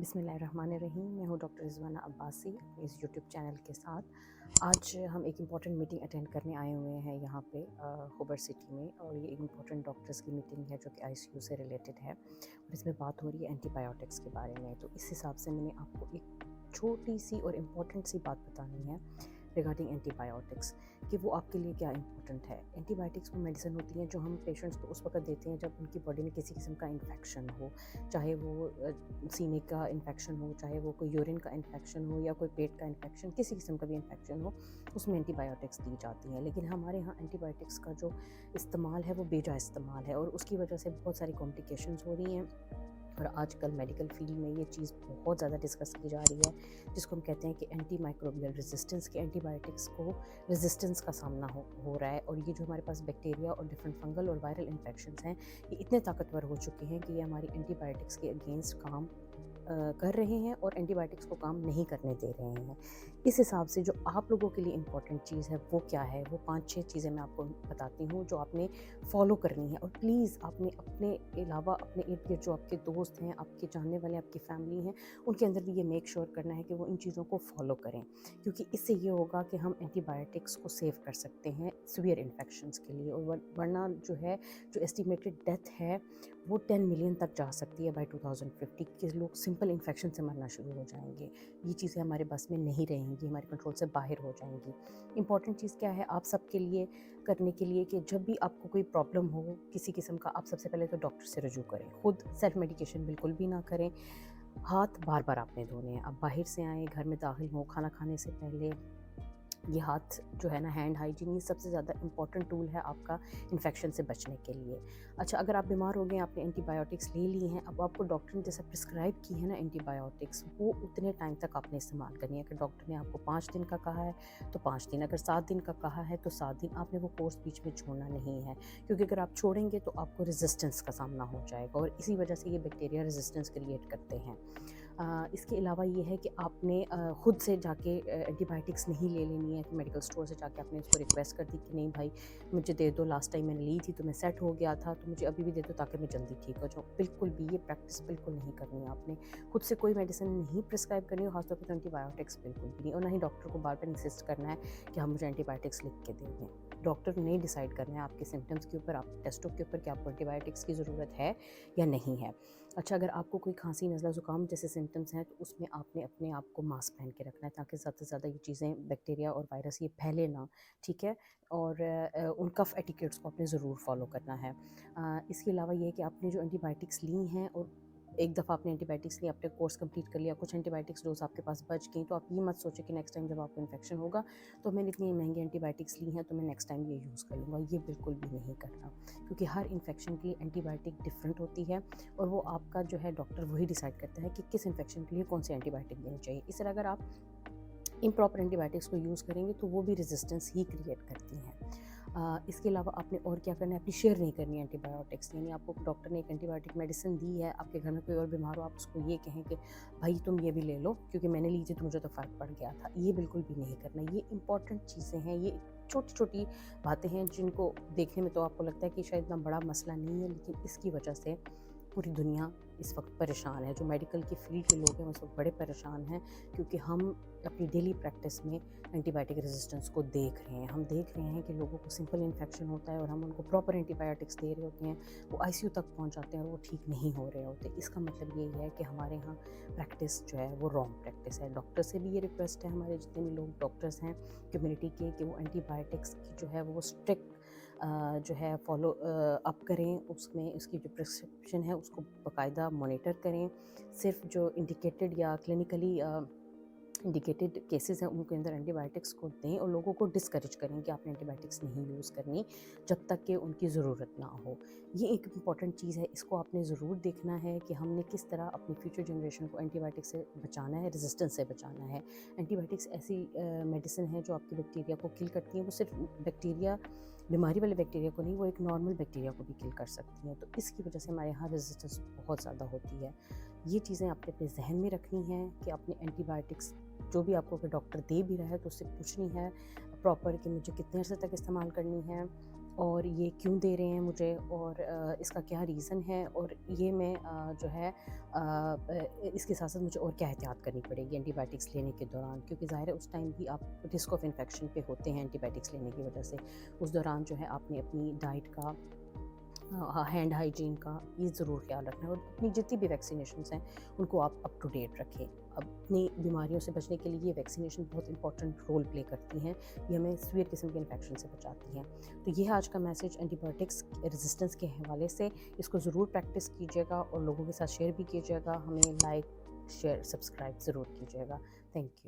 बिस्मिल्लाहिर्रहमानिर्रहीम। मैं हूँ डॉक्टर रिज़वाना अब्बासी अपने इस यूट्यूब चैनल के साथ। आज हम एक इम्पॉर्टेंट मीटिंग अटेंड करने आए हुए हैं यहाँ पे होबर सिटी में, और ये एक इम्पॉर्टेंट डॉक्टर्स की मीटिंग है जो कि आईसीयू से रिलेटेड है, और इसमें बात हो रही है एंटीबायोटिक्स के बारे में। तो इस हिसाब से मैंने आपको एक छोटी सी और इम्पॉर्टेंट सी बात बतानी है रिगार्डिंग एंटीबायोटिक्स कि वो आपके लिए क्या इंपॉर्टेंट है। एंटीबायोटिक्स वो मेडिसिन होती हैं जो हम पेशेंट्स को उस वक्त देते हैं जब उनकी बॉडी में किसी किस्म का इन्फेक्शन हो, चाहे वो सीने का इन्फेक्शन हो, चाहे वो कोई यूरिन का इन्फेक्शन हो या कोई पेट का इन्फेक्शन, किसी किस्म का भी इन्फेक्शन हो, उसमें एंटीबायोटिक्स दी जाती हैं। लेकिन हमारे यहाँ एंटीबायोटिक्स का जो इस्तेमाल है वो बेजा इस्तेमाल है, और उसकी वजह से बहुत सारी कॉम्प्लिकेशंस हो रही हैं। और आजकल मेडिकल फील्ड में ये चीज़ बहुत ज़्यादा डिस्कस की जा रही है, जिसको हम कहते हैं कि एंटी माइक्रोबियल रेजिस्टेंस, के एंटीबायोटिक्स को रेजिस्टेंस का सामना हो रहा है। और ये जो हमारे पास बैक्टीरिया और डिफरेंट फंगल और वायरल इन्फेक्शंस हैं, ये इतने ताकतवर हो चुके हैं कि ये हमारी एंटीबायोटिक्स के अगेंस्ट काम कर रहे हैं और एंटीबायोटिक्स को काम नहीं करने दे रहे हैं। इस हिसाब से जो आप लोगों के लिए इम्पॉर्टेंट चीज़ है वो क्या है, वो 5-6 चीज़ें मैं आपको बताती हूँ जो आपने फॉलो करनी है। और प्लीज़ आपने अपने अलावा अपने इर्द गिर्द जो आपके दोस्त हैं, आपके जानने वाले, आपकी फैमिली हैं, उनके अंदर भी ये मेक श्योर करना है कि वो इन चीज़ों को फॉलो करें, क्योंकि इससे ये होगा कि हम एंटीबायोटिक्स को सेव कर सकते हैं सीवियर इन्फेक्शंस के लिए। और वरना जो एस्टिमेटेड डेथ है वो 10 मिलियन तक जा सकती है बाय 2050 के लोग सिंपल इन्फेक्शन से मरना शुरू हो जाएंगे। ये चीज़ें हमारे बस में नहीं रहेंगी, हमारे कंट्रोल से बाहर हो जाएंगी। इंपॉर्टेंट चीज़ क्या है आप सबके लिए करने के लिए कि जब भी आपको कोई प्रॉब्लम हो किसी किस्म का, आप सबसे पहले तो डॉक्टर से रजू करें। खुद सेल्फ मेडिकेशन बिल्कुल भी ना करें। हाथ बार बार आपने धोने हैं। आप बाहर से आए, घर में दाखिल हो, खाना खाने से पहले ये हाथ जो है ना, हैंड हाइजीन, ये सबसे ज़्यादा इंपॉर्टेंट टूल है आपका इन्फेक्शन से बचने के लिए। अच्छा, अगर आप बीमार हो गए, आपने एंटीबायोटिक्स ले ली हैं, अब आपको डॉक्टर ने जैसा प्रिस्क्राइब की है ना एंटीबायोटिक्स, वो उतने टाइम तक आपने इस्तेमाल करनी है। अगर डॉक्टर ने आपको 5 दिन का कहा है तो 5 दिन, अगर 7 दिन का कहा है तो 7 दिन। आपने वो कोर्स बीच में छोड़ना नहीं है, क्योंकि अगर आप छोड़ेंगे तो आपको रेजिस्टेंस का सामना हो जाएगा, और इसी वजह से ये बैक्टीरिया रेजिस्टेंस क्रिएट करते हैं। इसके अलावा ये है कि आपने ख़ुद से जाके एंटीबायोटिक्स नहीं ले लेनी है कि मेडिकल स्टोर से जाके आपने उसको रिक्वेस्ट कर दी कि नहीं भाई मुझे दे दो, लास्ट टाइम मैंने ली थी तो मैं सेट हो गया था, तो मुझे अभी भी दे दो ताकि मैं जल्दी ठीक हो जाऊँ। बिल्कुल भी ये प्रैक्टिस बिल्कुल नहीं करनी है आपने। खुद से कोई मेडिसिन नहीं प्रिस्क्राइब करनी है, खासतौर पर एंटीबायोटिक्स बिल्कुल भी नहीं, और ना ही डॉक्टर को बार बार इंसिस्ट करना है कि हम मुझे एंटीबायोटिक्स लिख के दे दें। डॉक्टर ने डिसाइड करना है आपके सिम्टम्स के ऊपर, आप टेस्टों के ऊपर कि आपको एंटीबायोटिक्स की ज़रूरत है या नहीं है। अच्छा, अगर आपको कोई खांसी, नज़ला, ज़ुकाम जैसे सिम्टम्स हैं तो उसमें आपने अपने आप को मास्क पहन के रखना है, ताकि ज़्यादा से ज़्यादा ये चीज़ें, बैक्टीरिया और वायरस, ये फैले ना, ठीक है। और उन कफ एटिकेट्स को आपने ज़रूर फॉलो करना है। इसके अलावा ये है कि आपने जो एंटीबायोटिक्स ली हैं, और एक दफ़ा आपने एंटीबायोटिक्स ली, आपने कोर्स कंप्लीट कर लिया, कुछ एंटीबायोटिक्स डोज आपके पास बच गई, तो आप ये मत सोचें कि नेक्स्ट टाइम जब आपको इन्फेक्शन होगा तो मैंने इतनी महंगी एंटीबायोटिक्स ली हैं तो मैं नेक्स्ट टाइम ये यूज़ कर लूँगा। ये बिल्कुल भी नहीं करना, क्योंकि हर इन्फेक्शन के लिए एंटीबायोटिक डिफरेंट होती है, और वो आपका जो है डॉक्टर वही डिसाइड करता है कि किस इन्फेक्शन के लिए कौन सी एंटीबायोटिक देनी चाहिए। इस तरह अगर आप इम्प्रॉपर एंटीबायोटिक्स को यूज़ करेंगे तो वो भी रेजिस्टेंस ही क्रिएट करती हैं। इसके अलावा आपने और क्या करना है, अपनी शेयर नहीं करनी एंटीबायोटिक्स। यानी आपको डॉक्टर ने एक एंटीबायोटिक मेडिसिन दी है, आपके घर में कोई और बीमार हो, आप उसको ये कहें कि भाई तुम ये भी ले लो क्योंकि मैंने ली थी तो मुझे तो फ़र्क पड़ गया था। ये बिल्कुल भी नहीं करना। ये इंपॉर्टेंट चीज़ें हैं, ये छोटी छोटी बातें हैं जिनको देखने में तो आपको लगता है कि शायद इतना बड़ा मसला नहीं है, लेकिन इसकी वजह से पूरी दुनिया इस वक्त परेशान है। जो मेडिकल की फील्ड के लोग हैं उस वक्त बड़े परेशान हैं, क्योंकि हम अपनी डेली प्रैक्टिस में एंटीबायोटिक रेजिस्टेंस को देख रहे हैं। हम देख रहे हैं कि लोगों को सिंपल इन्फेक्शन होता है और हम उनको प्रॉपर एंटीबायोटिक्स दे रहे होते हैं, वो आईसीयू तक पहुंच जाते हैं और वो ठीक नहीं हो रहे होते। इसका मतलब ये है कि हमारे यहाँ प्रैक्टिस जो है वो रॉन्ग प्रैक्टिस है। डॉक्टर से भी ये रिक्वेस्ट है, हमारे जितने भी लोग डॉक्टर्स हैं कम्युनिटी के, कि वो एंटीबायोटिक्स की जो है वो स्ट्रिक्ट जो है फॉलो अप करें, उसमें उसकी जो प्रिस्क्रिप्शन है उसको बाकायदा मॉनिटर करें। सिर्फ जो इंडिकेटेड या क्लिनिकली इंडिकेटेड केसेस हैं उनके अंदर एंटीबायोटिक्स को दें, और लोगों को डिस्करेज करें कि आपने एंटीबायोटिक्स नहीं यूज़ करनी जब तक कि उनकी ज़रूरत ना हो। ये एक इम्पॉर्टेंट चीज़ है, इसको आपने ज़रूर देखना है कि हमने किस तरह अपनी फ्यूचर जनरेशन को एंटीबायोटिक्स से बचाना है, रेजिस्टेंस से बचाना है। एंटीबायोटिक्स ऐसी मेडिसिन है जो आपकी बैक्टीरिया को किल करती हैं। वो सिर्फ बैक्टीरिया, बीमारी वाले बैक्टीरिया को नहीं, वो एक नॉर्मल बैक्टीरिया को भी किल कर सकती हैं। तो इसकी वजह से हमारे यहाँ रेजिस्टेंस बहुत ज़्यादा होती है। ये चीज़ें आपने अपने जहन में रखनी है कि अपने एंटीबायोटिक्स जो भी आपको अगर डॉक्टर दे भी रहा है तो उससे पूछनी है प्रॉपर कि मुझे कितने अर्से तक इस्तेमाल करनी है, اور یہ کیوں دے رہے ہیں مجھے، اور اس کا کیا ریزن ہے، اور یہ میں جو ہے اس کے ساتھ ساتھ مجھے اور کیا احتیاط کرنی پڑے گی اینٹی بائیوٹکس لینے کے دوران، کیونکہ ظاہر ہے اس ٹائم بھی آپ رسک آف انفیکشن پہ ہوتے ہیں اینٹی بائیوٹکس لینے کی وجہ سے۔ اس دوران جو ہے آپ نے اپنی ڈائٹ کا، ہینڈ ہائیجین کا یہ ضرور خیال رکھنا ہے، اور اپنی جتنی بھی ویکسینیشنس ہیں ان کو آپ اپ ٹو ڈیٹ رکھیں۔ اپنی بیماریوں سے بچنے کے لیے یہ ویکسینیشن بہت امپورٹنٹ رول پلے کرتی ہیں، یہ ہمیں سویئر قسم کے انفیکشن سے بچاتی ہیں۔ تو یہ آج کا میسج اینٹی بائیوٹکس ریزسٹنس کے حوالے سے، اس کو ضرور پریکٹس کیجیے گا اور لوگوں کے ساتھ شیئر بھی کیجیے گا، ہمیں لائک شیئر سبسکرائب ضرور کیجیے گا۔ Thank you.